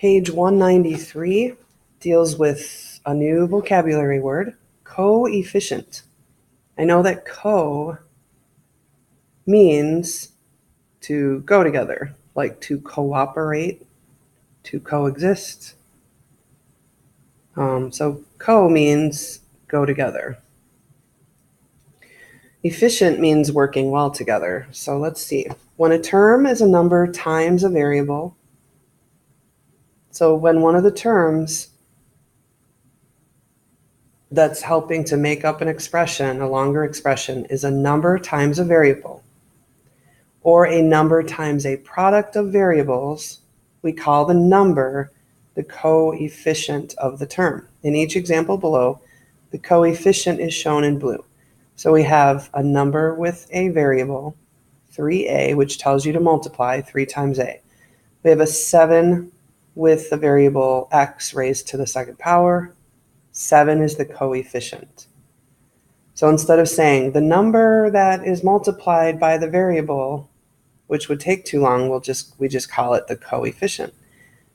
Page 193 deals with a new vocabulary word, coefficient. I know that co means to go together, like to cooperate, to coexist. So co means go together. Efficient means working well together. So let's see. When a term is a number times a variable, so when one of the terms that's helping to make up an expression, a longer expression, is a number times a variable, or a number times a product of variables, we call the number the coefficient of the term. In each example below, the coefficient is shown in blue. So we have a number with a variable, 3a, which tells you to multiply 3 times a. We have a 7 with the variable x raised to the second power. 7 is the coefficient. So instead of saying the number that is multiplied by the variable, which would take too long, we just call it the coefficient.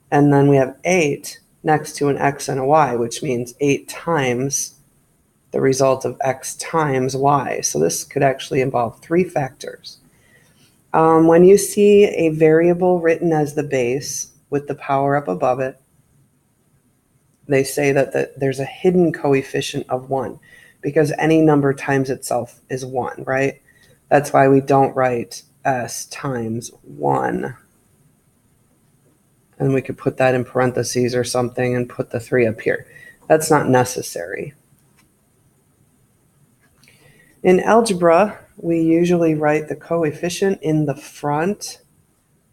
And then we have 8 next to an x and a y, which means 8 times the result of x times y. So this could actually involve 3 factors. When you see a variable written as the base with the power up above it, they say that there's a hidden coefficient of 1, because any number times itself is 1, right? That's why we don't write s times 1. And we could put that in parentheses or something and put the 3 up here. That's not necessary. In algebra, we usually write the coefficient in the front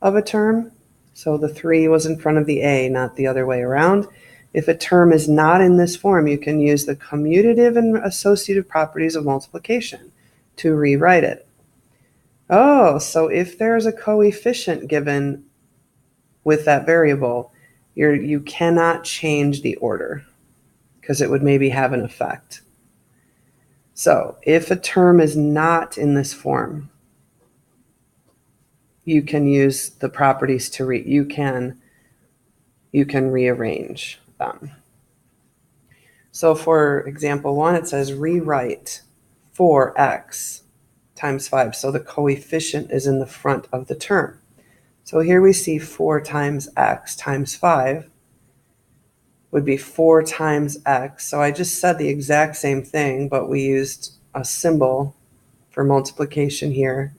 of a term. So the 3 was in front of the a, not the other way around. If a term is not in this form, you can use the commutative and associative properties of multiplication to rewrite it. Oh, so if there's a coefficient given with that variable, you cannot change the order because it would maybe have an effect. So if a term is not in this form, you can use the properties to you can rearrange them. So for example 1, it says rewrite 4x times 5. So the coefficient is in the front of the term. So here we see 4 times x times 5 would be 4 times x. So I just said the exact same thing, but we used a symbol for multiplication here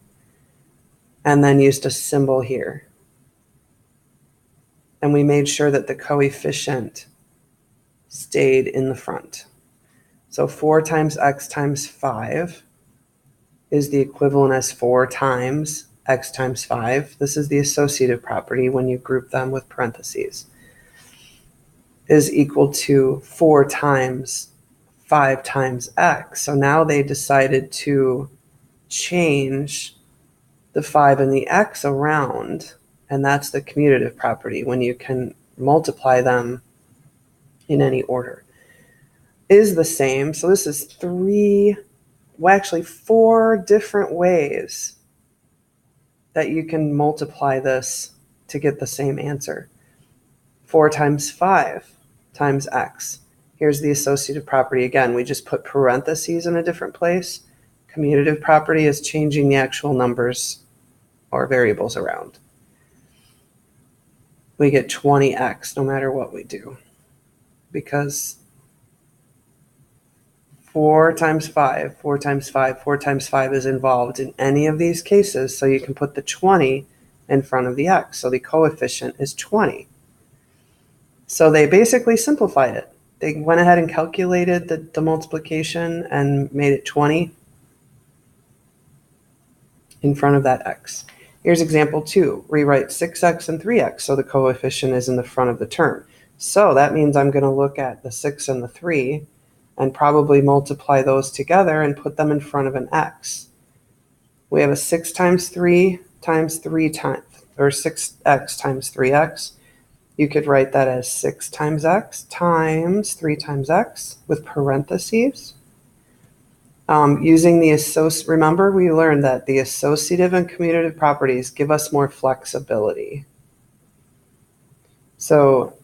and then used a symbol here. And we made sure that the coefficient stayed in the front. So 4 times x times 5 is the equivalent as 4 times x times 5. This is the associative property when you group them with parentheses. Is equal to 4 times 5 times x. So now they decided to change the 5 and the x around, and that's the commutative property when you can multiply them in any order. Is the same. So this is 4 different ways that you can multiply this to get the same answer. 4 times 5 times x. Here's the associative property again. We just put parentheses in a different place. Commutative property is changing the actual numbers or variables around. We get 20x no matter what we do, because 4 times 5, 4 times 5, 4 times 5 is involved in any of these cases, so you can put the 20 in front of the x. So the coefficient is 20. So they basically simplified it. They went ahead and calculated the multiplication and made it 20 in front of that x. Here's example 2. Rewrite 6x and 3x, so the coefficient is in the front of the term. So that means I'm going to look at the 6 and the 3 and probably multiply those together and put them in front of an x. We have a 6 times 3 times 3 times, or 6x times 3x. You could write that as 6 times x times 3 times x with parentheses. Using the remember we learned that the associative and commutative properties give us more flexibility. So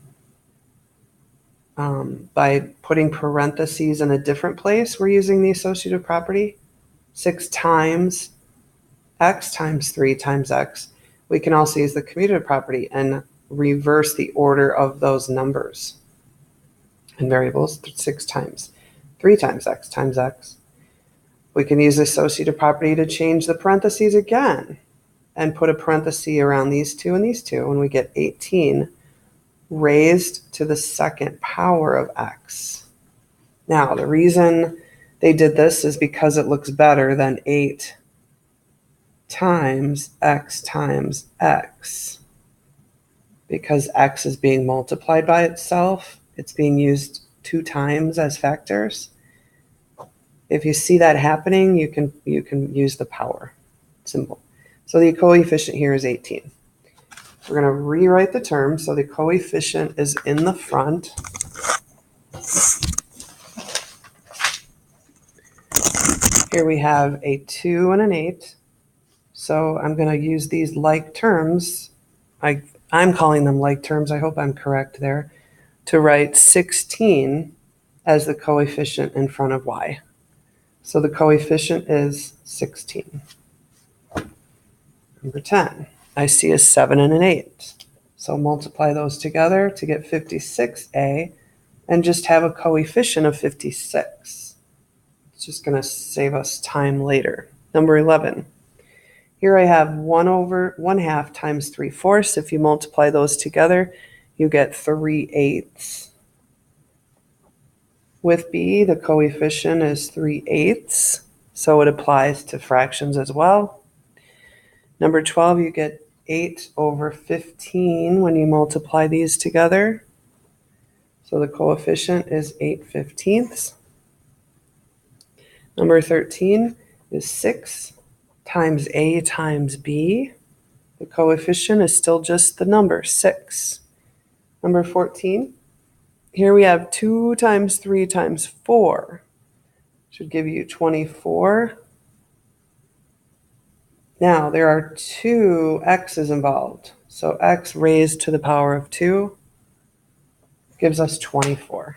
by putting parentheses in a different place, we're using the associative property. 6 times x times 3 times x. We can also use the commutative property and reverse the order of those numbers and variables. 6 times 3 times x times x. We can use the associative property to change the parentheses again and put a parenthesis around these two and these two, and we get 18 raised to the second power of x. Now, the reason they did this is because it looks better than 8 times x, because x is being multiplied by itself. It's being used 2 times as factors. If you see that happening, you can use the power symbol. So the coefficient here is 18. We're going to rewrite the term. So the coefficient is in the front. Here we have a 2 and an 8. So I'm going to use these like terms. I'm calling them like terms. I hope I'm correct there. To write 16 as the coefficient in front of y. So the coefficient is 16. Number 10. I see a 7 and an 8. So multiply those together to get 56a and just have a coefficient of 56. It's just going to save us time later. Number 11. Here I have 1/2 times 3/4. If you multiply those together, you get 3/8. With b, the coefficient is 3/8, so it applies to fractions as well. Number 12, you get 8/15 when you multiply these together. So the coefficient is 8/15. Number 13 is 6 times a times b. The coefficient is still just the number, 6. Number 14, here we have 2 times 3 times 4. Should give you 24. Now, there are 2 x's involved. So x raised to the power of 2 gives us 24.